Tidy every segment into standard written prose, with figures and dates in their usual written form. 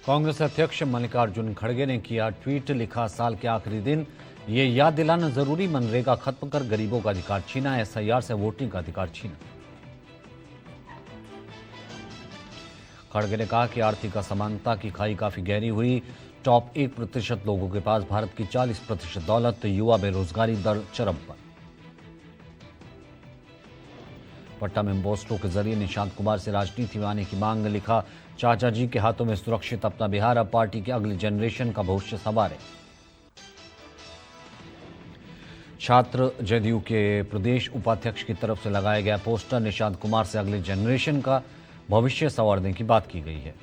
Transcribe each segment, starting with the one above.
कांग्रेस अध्यक्ष मल्लिकार्जुन खड़गे ने किया ट्वीट, लिखा साल के आखिरी दिन ये याद दिलाना जरूरी, मनरेगा खत्म कर गरीबों का अधिकार छीना, एसआईआर से वोटिंग का अधिकार छीना। खड़गे ने कहा कि आर्थिक असमानता की खाई काफी गहरी हुई। टॉप 1% लोगों के पास भारत की 40% दौलत, युवा बेरोजगारी दर चरम पर। पट्टा में पोस्टरों के जरिए निशांत कुमार से राजनीति में आने की मांग, लिखा चाचा जी के हाथों में सुरक्षित अपना बिहार, अब पार्टी की अगली जनरेशन का भविष्य संवारे। छात्र जदयू के प्रदेश उपाध्यक्ष की तरफ से लगाया गया पोस्टर, निशांत कुमार से अगली जनरेशन का भविष्य संवारने की बात की गई है।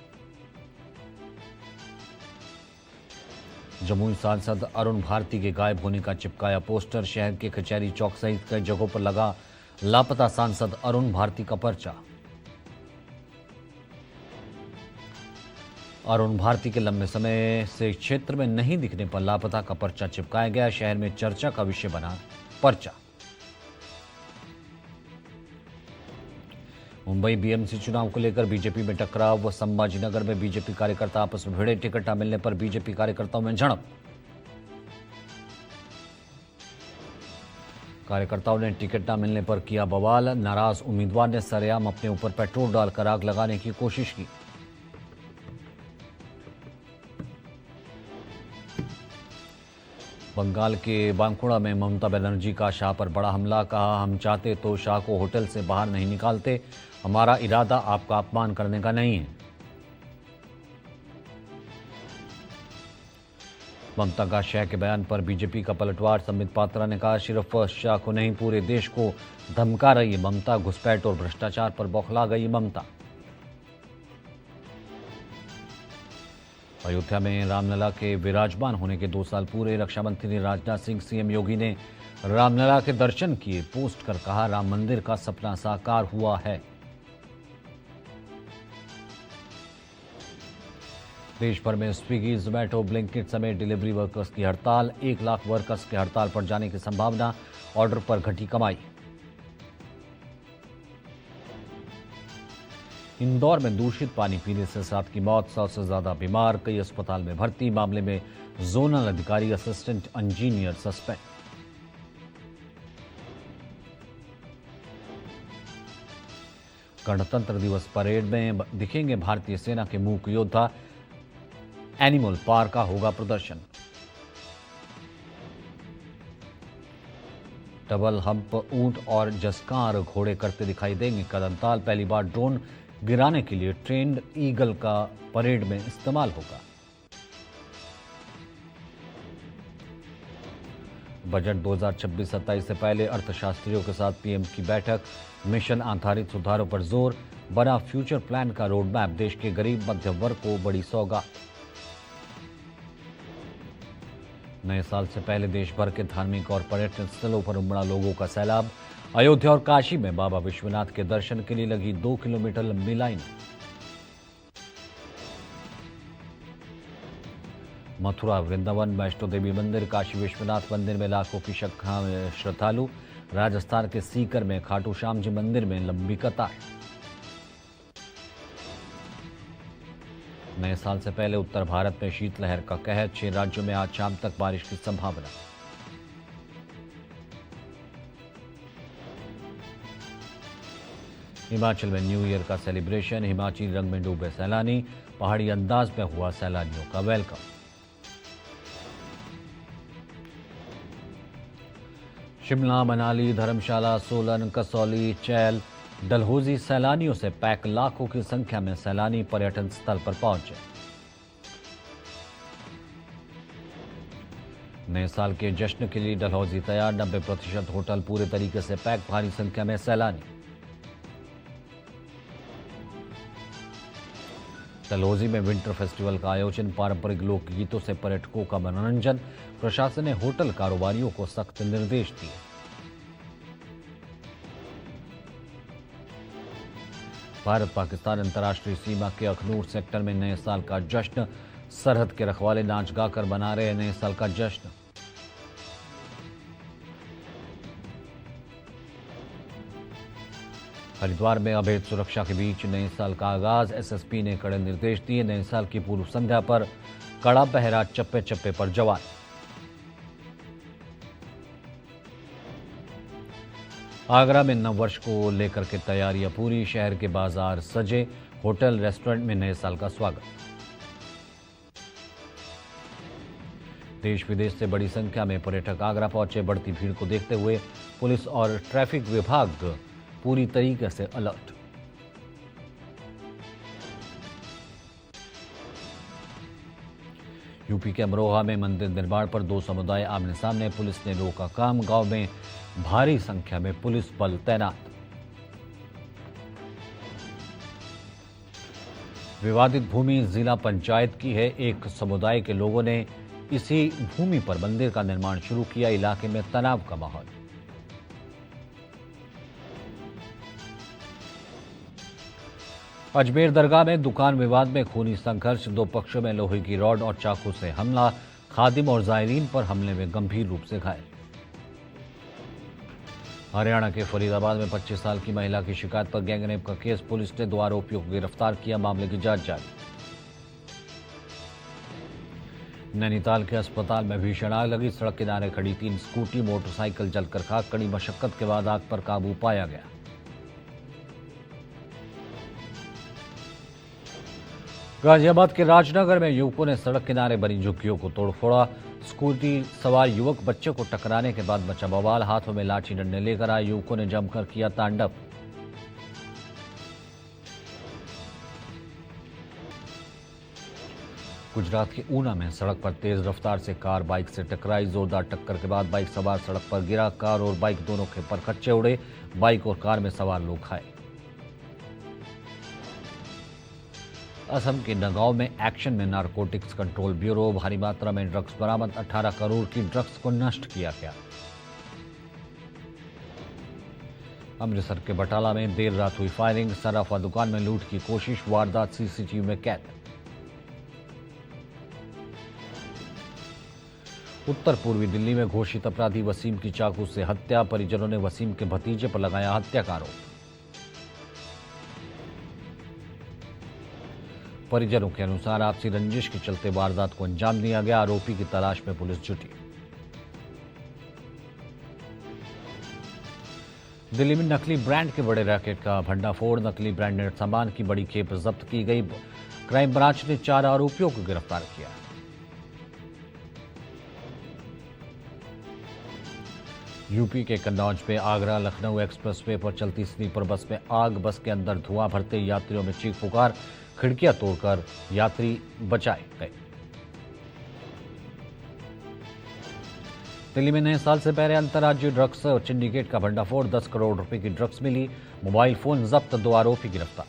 जमुई सांसद अरुण भारती के गायब होने का चिपकाया पोस्टर, शहर के कचहरी चौक सहित कई जगहों पर लगा लापता सांसद अरुण भारती का पर्चा। अरुण भारती के लंबे समय से क्षेत्र में नहीं दिखने पर लापता का पर्चा चिपकाया गया, शहर में चर्चा का विषय बना पर्चा। मुंबई बीएमसी चुनाव को लेकर बीजेपी में टकराव, संभाजीनगर में बीजेपी कार्यकर्ता आपस में भिड़े, टिकट न मिलने पर बीजेपी कार्यकर्ताओं में झड़प। कार्यकर्ताओं ने टिकट न मिलने पर किया बवाल, नाराज उम्मीदवार ने सरेआम अपने ऊपर पेट्रोल डालकर आग लगाने की कोशिश की। बंगाल के बांकुड़ा में ममता बनर्जी का शाह पर बड़ा हमला, कहा हम चाहते तो शाह को होटल से बाहर नहीं निकालते, हमारा इरादा आपका अपमान करने का नहीं है। ममता का शाह के बयान पर बीजेपी का पलटवार, संबित पात्रा ने कहा सिर्फ शाह को नहीं पूरे देश को धमका रही ममता, घुसपैठ और भ्रष्टाचार पर बौखला गई ममता। अयोध्या में रामलला के विराजमान होने के 2 साल पूरे, रक्षा मंत्री राजनाथ सिंह, सीएम योगी ने रामलला के दर्शन किए, पोस्ट कर कहा राम मंदिर का सपना साकार हुआ है। देश भर में स्विगी, जोमैटो, ब्लिंकिट समेत डिलीवरी वर्कर्स की हड़ताल, 1 लाख वर्कर्स के हड़ताल पर जाने की संभावना, ऑर्डर पर घटी कमाई। इंदौर में दूषित पानी पीने से 7 की मौत, 100 से ज्यादा बीमार, कई अस्पताल में भर्ती, मामले में जोनल अधिकारी असिस्टेंट इंजीनियर सस्पेंड। गणतंत्र दिवस परेड में दिखेंगे भारतीय सेना के मूक योद्धा, एनिमल पार्क का होगा प्रदर्शन। डबल हंप ऊंट और जसकार घोड़े करते दिखाई देंगे कदमताल, पहली बार ड्रोन गिराने के लिए ट्रेंड ईगल का परेड में इस्तेमाल होगा। बजट 2026-27 से पहले अर्थशास्त्रियों के साथ पीएम की बैठक, मिशन आधारित सुधारों पर जोर, बना फ्यूचर प्लान का रोड मैप, देश के गरीब मध्यम वर्ग को बड़ी सौगात। नए साल से पहले देश भर के धार्मिक और पर्यटन स्थलों पर उमड़ा लोगों का सैलाब, अयोध्या और काशी में बाबा विश्वनाथ के दर्शन के लिए लगी 2 किलोमीटर लंबी लाइन। मथुरा, वृंदावन, वैष्णो देवी मंदिर, काशी विश्वनाथ मंदिर में लाखों की संख्या में श्रद्धालु, राजस्थान के सीकर में खाटू श्याम जी मंदिर में लंबी कतार। नए साल से पहले उत्तर भारत में शीतलहर का कहर, 6 राज्यों में आज शाम तक बारिश की संभावना। हिमाचल में न्यू ईयर का सेलिब्रेशन, हिमाचली रंग में डूबे सैलानी, पहाड़ी अंदाज में हुआ सैलानियों का वेलकम। शिमला, मनाली, धर्मशाला, सोलन, कसौली, चैल, डलहौजी सैलानियों से पैक, लाखों की संख्या में सैलानी पर्यटन स्थल पर पहुंचे। नए साल के जश्न के लिए डलहौजी तैयार, 90% होटल पूरे तरीके से पैक, भारी संख्या में सैलानी। डलहौजी में विंटर फेस्टिवल का आयोजन, पारंपरिक लोकगीतों से पर्यटकों का मनोरंजन, प्रशासन ने होटल कारोबारियों को सख्त निर्देश दिए। भारत पाकिस्तान अंतर्राष्ट्रीय सीमा के अखनूर सेक्टर में नए साल का जश्न, सरहद के रखवाले नाच गाकर मना रहे नए साल का जश्न। हरिद्वार में अभेद सुरक्षा के बीच नए साल का आगाज। एसएसपी ने कड़े निर्देश दिए। नए साल की पूर्व संध्या पर कड़ा पहरा, चप्पे चप्पे पर जवान। आगरा में नववर्ष को लेकर के तैयारियां पूरी। शहर के बाजार सजे। होटल रेस्टोरेंट में नए साल का स्वागत। देश विदेश से बड़ी संख्या में पर्यटक आगरा पहुंचे। बढ़ती भीड़ को देखते हुए पुलिस और ट्रैफिक विभाग पूरी तरीके से अलर्ट। यूपी के अमरोहा में मंदिर निर्माण पर दो समुदाय आमने सामने। पुलिस ने रोका काम। गांव में भारी संख्या में पुलिस बल तैनात। विवादित भूमि जिला पंचायत की है। एक समुदाय के लोगों ने इसी भूमि पर मंदिर का निर्माण शुरू किया। इलाके में तनाव का माहौल। अजमेर दरगाह में दुकान विवाद में खूनी संघर्ष। दो पक्षों में लोहे की रॉड और चाकू से हमला। खादिम और जायरीन पर हमले में गंभीर रूप से घायल। हरियाणा के फरीदाबाद में 25 साल की महिला की शिकायत पर गैंगरेप का केस। पुलिस ने 2 आरोपियों को गिरफ्तार किया। मामले की जांच जारी। नैनीताल के अस्पताल में भीषण आग लगी। सड़क किनारे खड़ी 3 स्कूटी मोटरसाइकिल जलकर खाक। कड़ी मशक्कत के बाद आग पर काबू पाया गया। गाजियाबाद के राजनगर में युवकों ने सड़क किनारे बनी झुग्गियों को तोड़फोड़ा। स्कूटी सवार युवक बच्चे को टकराने के बाद मचा बवाल। हाथों में लाठी डंडे लेकर आए युवकों ने जमकर किया तांडव। गुजरात के ऊना में सड़क पर तेज रफ्तार से कार बाइक से टकराई। जोरदार टक्कर के बाद बाइक सवार सड़क पर गिरा। कार और बाइक दोनों के परखच्चे उड़े। बाइक और कार में सवार लोग घायल। असम के नगांव में एक्शन में नारकोटिक्स कंट्रोल ब्यूरो। भारी मात्रा में ड्रग्स बरामद। 18 करोड़ की ड्रग्स को नष्ट किया गया। अमृतसर के बटाला में देर रात हुई फायरिंग। सराफा दुकान में लूट की कोशिश। वारदात सीसीटीवी में कैद। उत्तर पूर्वी दिल्ली में घोषित अपराधी वसीम की चाकू से हत्या। परिजनों ने वसीम के भतीजे पर लगाया हत्या का आरोप। परिजनों के अनुसार आपसी रंजिश के चलते वारदात को अंजाम दिया गया। आरोपी की तलाश में पुलिस जुटी। दिल्ली में नकली ब्रांड के बड़े रैकेट का भंडाफोड़। नकली ब्रांडेड सामान की बड़ी खेप जब्त की गई। क्राइम ब्रांच ने 4 आरोपियों को गिरफ्तार किया। यूपी के कन्नौज में आगरा लखनऊ एक्सप्रेसवे पर चलती स्लीपर बस में आग। बस के अंदर धुआं भरते यात्रियों में चीख पुकार। खिड़कियां तोड़कर यात्री बचाए गए। दिल्ली में नए साल से पहले अंतर्राज्यीय ड्रग्स सिंडिकेट का भंडाफोड़। 10 करोड़ रुपए की ड्रग्स मिली। मोबाइल फोन जब्त। 2 आरोपी गिरफ्तार।